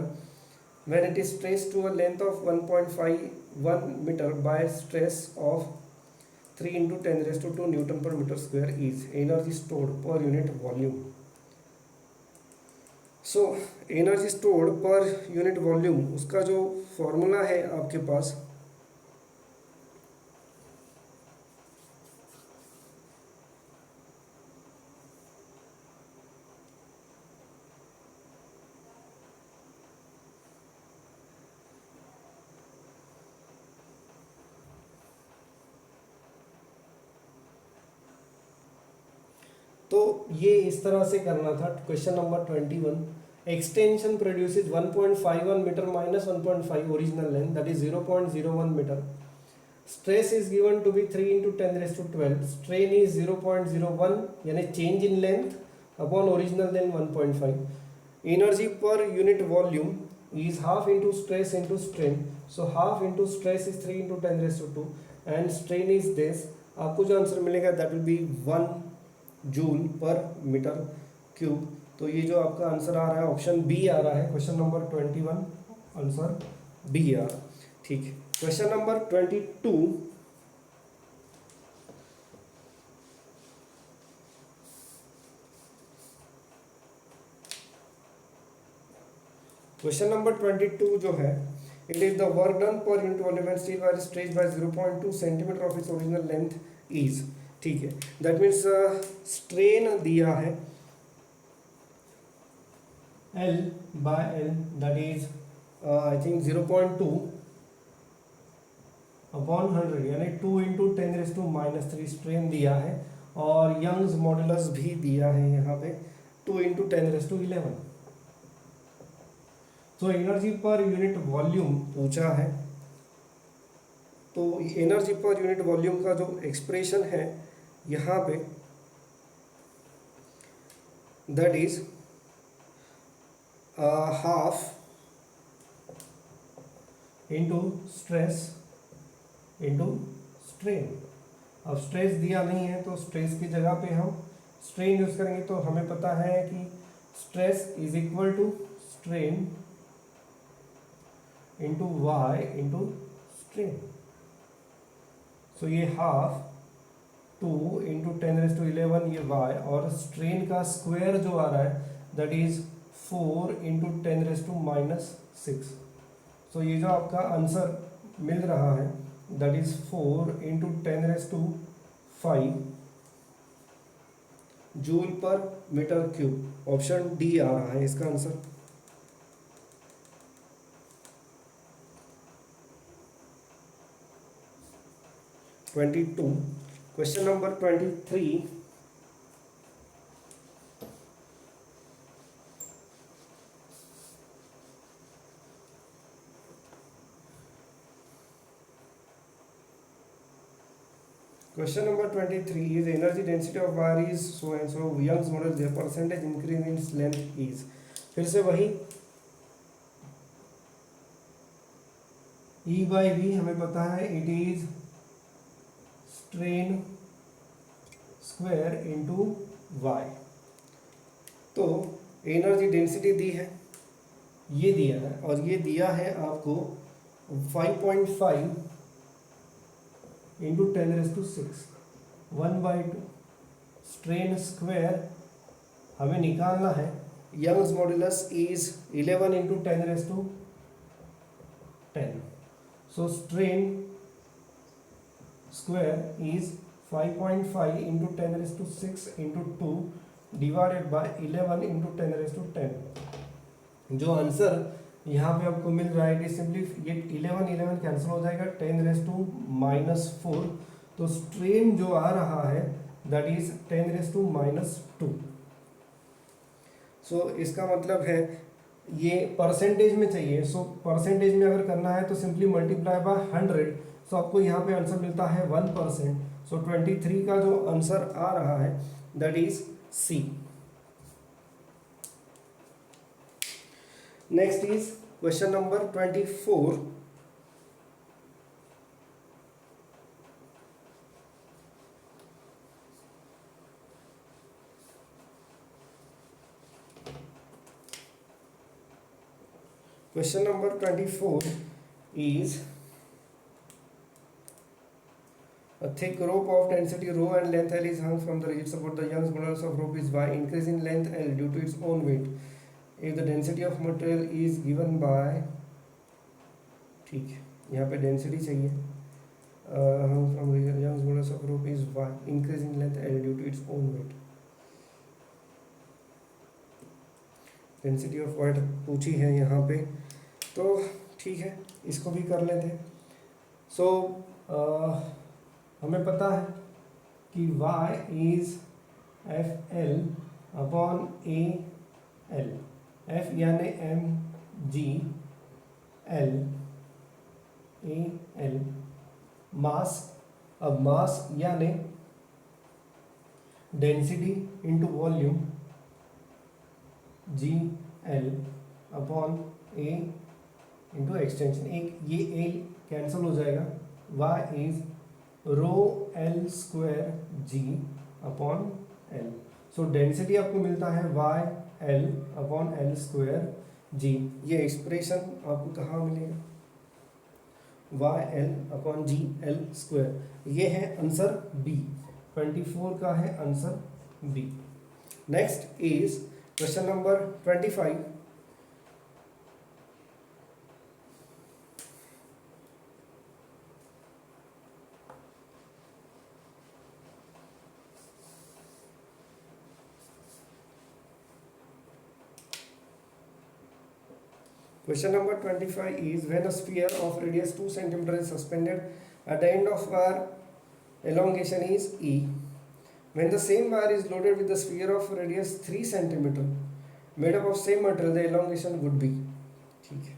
[SPEAKER 1] when it is stressed to a length of 1.51 meter by stress of 3 into 10 raised to 2 Newton per meter square is energy stored per unit volume. So energy stored per unit volume, उसका जो formula है आपके पास तो ये इस तरह से करना था। Question number 21 Extension produces 1.51 meter minus 1.5 original length, that is 0.01 meter. Stress is given to be 3 into 10 raised to 12. Strain is 0.01, यानी change in length upon original length 1.5. Energy per unit volume is half into stress into strain. So half into stress is 3 into 10 raised to 2 and strain is this. आपको जो answer मिलेगा that will be 1 joule per metre cube. तो ये जो आपका answer आ रहा है ऑप्शन बी आ रहा है. क्वेश्चन नंबर 21 आंसर बी आ रहा है. ठीक है. Question number 22. क्वेश्चन नंबर 22 जो है, it is the work done per unit volume and steel wire stretch by 0.2 centimetre of its original length is. ठीक है. दैट मीन्स स्ट्रेन दिया है L by L, that is I think 0.2 upon 100 यानी 2 into 10 raise to -3 strain दिया है और Young's modulus भी दिया है यहाँ पे 2 इंटू 10 रेज टू 11. तो एनर्जी पर यूनिट वॉल्यूम पूछा है. तो एनर्जी पर यूनिट वॉल्यूम का जो एक्सप्रेशन है यहाँ पे that is half into stress into strain. अब स्ट्रेस दिया नहीं है तो स्ट्रेस की जगह पे हम स्ट्रेन यूज करेंगे. तो हमें पता है कि stress is equal to strain into Y into strain. So ये हाफ 2 इंटू 10 रेज टू 11 ये वाई और स्ट्रेन का स्क्वायर जो आ रहा है that is 4 into 10 raise to -6. So ये जो आपका आंसर मिल रहा है that is 4 into 10 raise to 5 joule per metre cube. Option D आ रहा है इसका answer. Question number 23. Question number 23 is energy density of wire is so and so. Young's model the percentage increase in its length is. फिर से वही E by V हमें पता है it is strain square into y. तो energy density दी है, ये दिया है और ये दिया है आपको 5.5 into 10 raise to 6 1/2. Strain square हमें निकालना है. Young's modulus is 11 into 10 raise to 10. So strain square is 5.5 into 10 raise to 6 into 2 divided by 11 into 10 raise to 10. जो आंसर यहाँ पे आपको मिल रहा है सिंपली ये 11 कैंसिल हो जाएगा 10 रेज टू -4. तो स्ट्रेन जो आ रहा है दैट इज 10 रेज टू -2. सो इसका मतलब है ये परसेंटेज में चाहिए. सो परसेंटेज में अगर करना है तो सिंपली मल्टीप्लाई बाय 100. सो आपको यहाँ पे आंसर मिलता है 1%. सो 23 का जो आंसर आ रहा है that is C. Next is question number 24. Question number 24 is a thick rope of density rho and length L is hung from the rigid support. The Young's modulus of rope is Y. Increase in length L due to its own weight. If the density of material is given by, ठीक है, यहाँ पे density चाहिए. From Young's modulus of rope is Y. Increase in length L due to its own weight. Density of white पूछी है यहाँ पे, तो ठीक है इसको भी कर लेते हैं. सो हमें पता है कि y is F L upon A L. F यानी M G L A L mass. अब मास यानी density into volume G L upon A into extension. एक ये एल कैंसिल हो जाएगा, Y is rho L square G upon L. So density आपको मिलता है Y L upon L square G. ये एक्सप्रेशन आपको कहाँ मिलेगा, Y L upon G L square. ये है आंसर बी, 24 का है answer B. Next is question number 25। Question number 25 is when a sphere of radius 2 cm is suspended at the end of wire elongation is E. When the same wire is loaded with the sphere of radius 3 cm made up of same material, the elongation would be। ठीक है,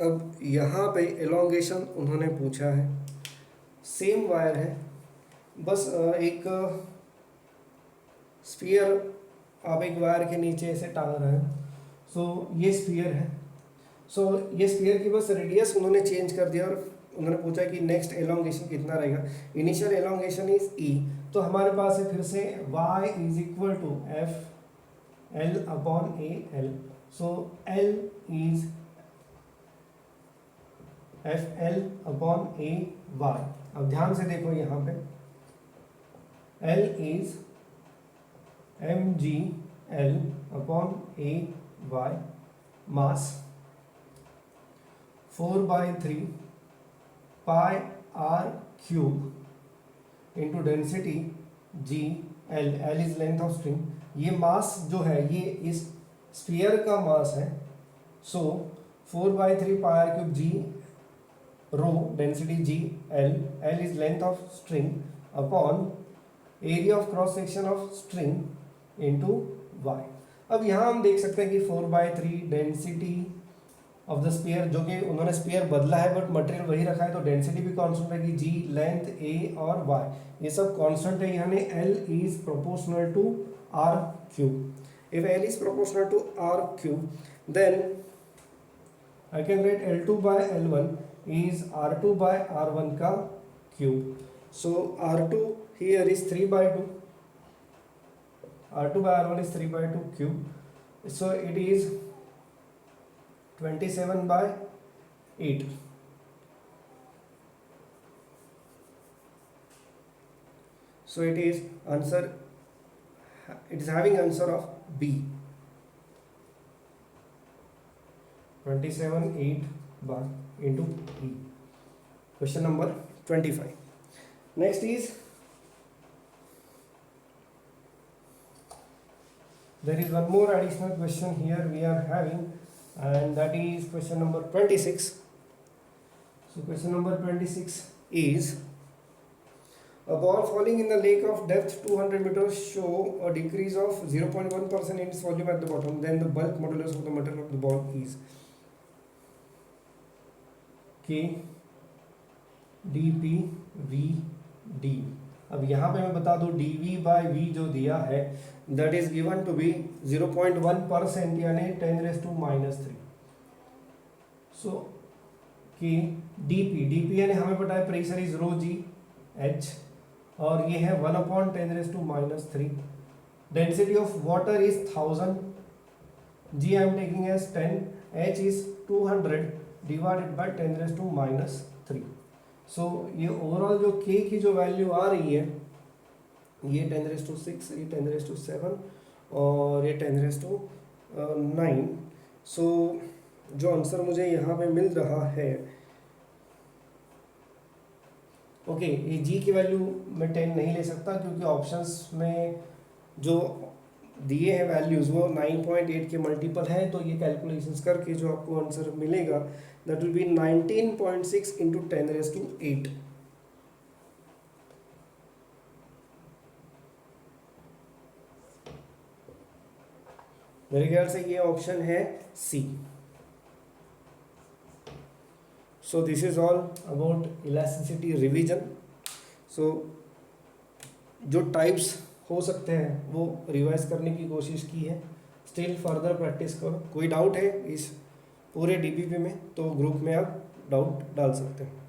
[SPEAKER 1] अब यहाँ पे elongation उन्होंने पूछा है, same wire है, बस एक स्फीयर आप एक वायर के नीचे ऐसे टांग रहे हैं। सो ये स्फीयर है, सो ये स्फीयर की बस रेडियस उन्होंने चेंज कर दिया और उन्होंने पूछा कि नेक्स्ट एलोंगेशन कितना रहेगा। इनिशियल एलोंगेशन इज ई, तो हमारे पास है फिर से y is equal to F L upon A L. So L is F L upon A Y. अब ध्यान से देखो यहाँ पे L is M G L upon A Y, mass 4/3 pi R cube into density G L, L is length of string. ये mass जो है ये इस स्फीयर का मास है। So 4/3 pi R cube G rho density G L, L is length of string upon area of cross section of string into Y. अब यहाँ हम देख सकते हैं कि 4/3 डेंसिटी ऑफ द स्फीयर, जो कि उन्होंने स्फीयर बदला है बट मटेरियल वही रखा है, तो डेंसिटी भी कांस्टेंट रहेगी, जी लेंथ ए और वाई ये सब कांस्टेंट है, यानी L is proportional to R cube. If L is proportional to R cube then I can write L2/L1 is R2/R1 का cube. So R2 here is 3/2, R2/R1 is 3/2 cube, so it is 27/8। So it is answer, it is having answer of B, 27/8 bar into E। Question number 25. Next is there is one more additional question here we are having, and that is question number 26. So question number 26 is a ball falling in the lake of depth 200 meters show a decrease of 0.1% in its volume at the bottom, then the bulk modulus of the material of the ball is K dp v d। अब यहाँ पे मैं बता दूँ dv/v जो दिया है that is given to be 0.1% यानी 10⁻⁻3। सो कि dp यानी हमें पता है pressure is rho G H, और ये है 1/10⁻3। Density of water is 1000, G I am taking as 10, H is 200 divided by 10⁻3। So ये ओवरऑल जो k की जो वैल्यू आ रही है ये 10⁻6, ये 10⁻7 और ये 10⁻9। सो जो आंसर मुझे यहाँ पे मिल रहा है, ओके ये जी की वैल्यू मैं 10 नहीं ले सकता क्योंकि ऑप्शंस में जो दिए हैं वैल्यूज़ वो 9.8 के मल्टीपल है, तो ये कैलकुलेशंस करके जो आपको आंसर मिलेगा दैट विल बी 19.6 इंटू 10⁸8। मेरे ख्याल से ये ऑप्शन है C. So this is all about elasticity revision. So जो टाइप्स हो सकते हैं वो रिवाइज करने की कोशिश की है, स्टिल फर्दर प्रैक्टिस करो। कोई डाउट है इस पूरे डीपीपी में तो ग्रुप में आप डाउट डाल सकते हैं।